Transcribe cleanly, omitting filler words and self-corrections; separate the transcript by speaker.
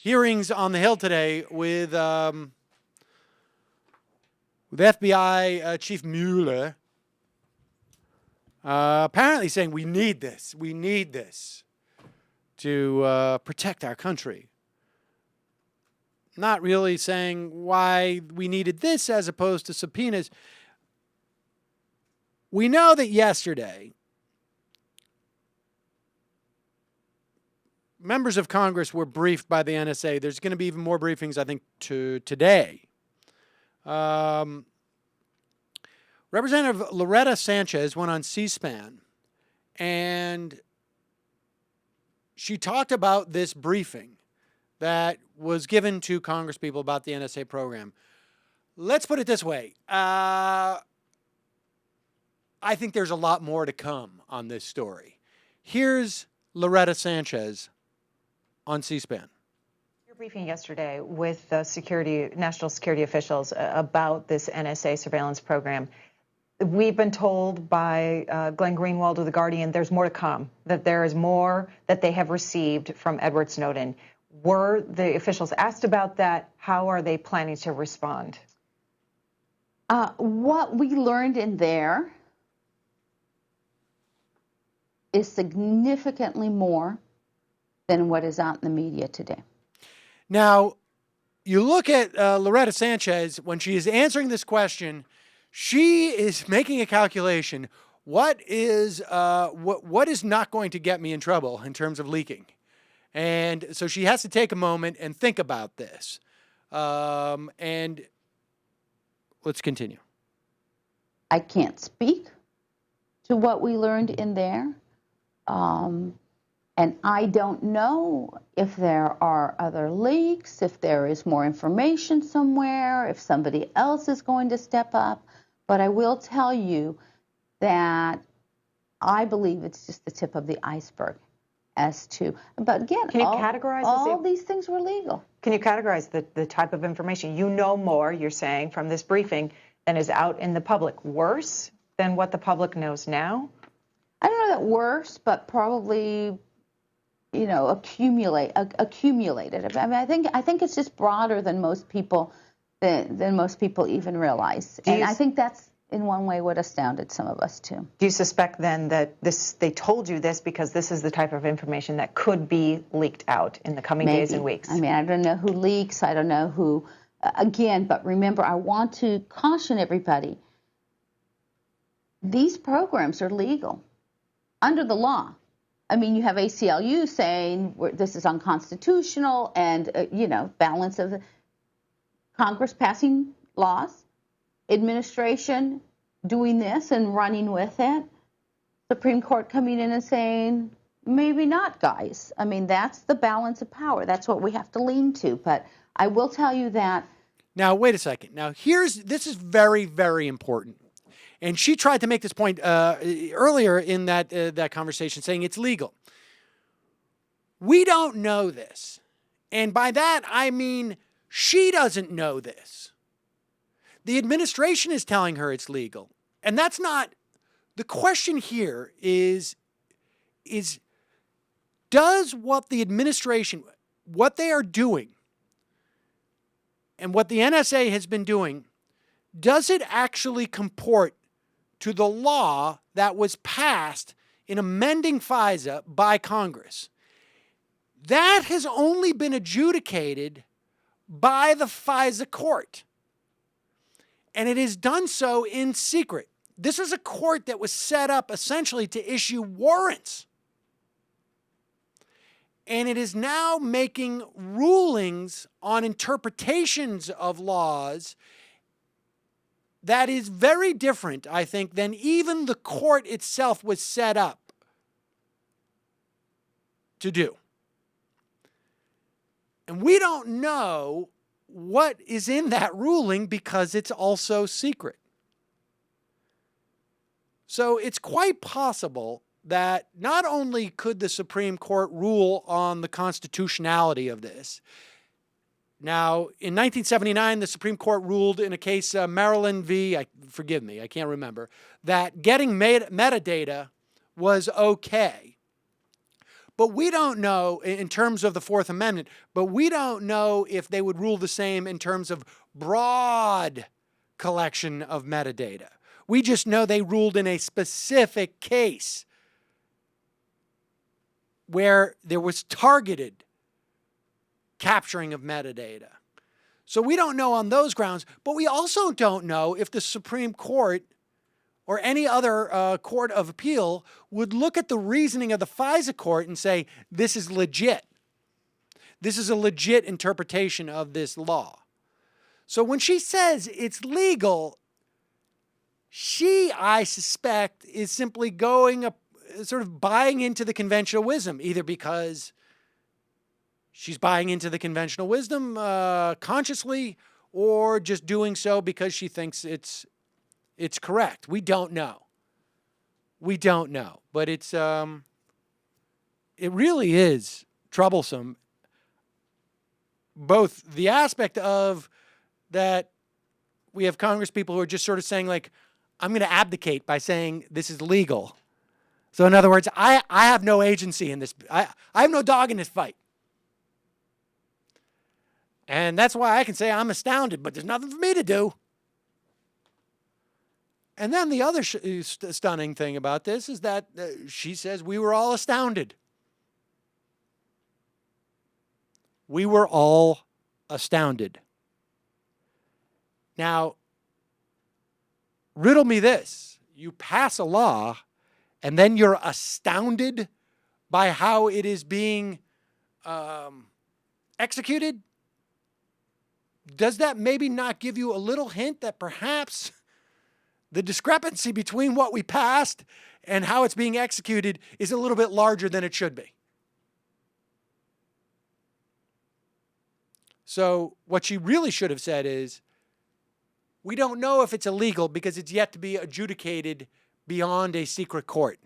Speaker 1: hearings on the Hill today with FBI Chief Mueller apparently saying we need this to protect our country. Not really saying why we needed this as opposed to subpoenas. We know that yesterday, members of Congress were briefed by the NSA. There's going to be even more briefings, I think, today. Representative Loretta Sanchez went on C-SPAN, and she talked about this briefing that was given to Congresspeople about the NSA program. Let's put it this way. I think there's a lot more to come on this story. Here's Loretta Sanchez on C-SPAN.
Speaker 2: Your briefing yesterday with national security officials about this NSA surveillance program. We've been told by Glenn Greenwald of The Guardian there's more to come, that there is more that they have received from Edward Snowden. Were the officials asked about that? How are they planning to respond?
Speaker 3: What we learned in there is significantly more than what is out in the media today.
Speaker 1: Now, you look at Loretta Sanchez, when she is answering this question, she is making a calculation. What is not going to get me in trouble in terms of leaking? And so she has to take a moment and think about this. And let's continue.
Speaker 3: I can't speak to what we learned in there. And I don't know if there are other leaks, if there is more information somewhere, if somebody else is going to step up. But I will tell you that I believe it's just the tip of the iceberg as to, but again,
Speaker 2: can you categorize
Speaker 3: all these things were legal.
Speaker 2: Can you categorize the type of information? You know more, you're saying, from this briefing than is out in the public. Worse than what the public knows now?
Speaker 3: I don't know that worse, but probably, accumulated. I mean, I think it's just broader than most people even realize. And I think that's in one way what astounded some of us too.
Speaker 2: Do you suspect then that they told you this because this is the type of information that could be leaked out in the coming days and weeks?
Speaker 3: I mean, I don't know who leaks. I don't know who, again, but remember, I want to caution everybody. These programs are legal under the law. I mean, you have ACLU saying this is unconstitutional and, balance of Congress passing laws, administration doing this and running with it, Supreme Court coming in and saying, maybe not, guys. I mean, that's the balance of power. That's what we have to lean to. But I will tell you that.
Speaker 1: Now, wait a second. Now, this is very, very important. And she tried to make this point earlier in that conversation, saying it's legal. We don't know this. And by that, I mean she doesn't know this. The administration is telling her it's legal. And that's not, the question here is does what the administration, what they are doing, and what the NSA has been doing, does it actually comport to the law that was passed in amending FISA by Congress? That has only been adjudicated by the FISA court. And it is done so in secret. This is a court that was set up essentially to issue warrants. And it is now making rulings on interpretations of laws that is very different, I think, than even the court itself was set up to do. And we don't know what is in that ruling because it's also secret. So it's quite possible that not only could the Supreme Court rule on the constitutionality of this. Now, in 1979, the Supreme Court ruled in a case, Maryland v., forgive me, I can't remember, that getting metadata was okay. but we don't know in terms of the Fourth Amendment, but we don't know if they would rule the same in terms of broad collection of metadata. We just know they ruled in a specific case where there was targeted capturing of metadata. So we don't know on those grounds, but we also don't know if the Supreme Court or any other court of appeal would look at the reasoning of the FISA court and say, this is legit. This is a legit interpretation of this law. So when she says it's legal, she, I suspect, is simply going sort of buying into the conventional wisdom, either because she's buying into the conventional wisdom consciously, or just doing so because she thinks it's correct. We don't know. We don't know. But it really is troublesome. Both the aspect of that we have Congress people who are just sort of saying, like, I'm going to abdicate by saying this is legal. So in other words, I have no agency in this. I have no dog in this fight. And that's why I can say I'm astounded, but there's nothing for me to do. And then the other stunning thing about this is that she says we were all astounded. We were all astounded. Now, riddle me this. You pass a law, and then you're astounded by how it is being executed? Does that maybe not give you a little hint that perhaps the discrepancy between what we passed and how it's being executed is a little bit larger than it should be? So what she really should have said is, we don't know if it's illegal because it's yet to be adjudicated beyond a secret court.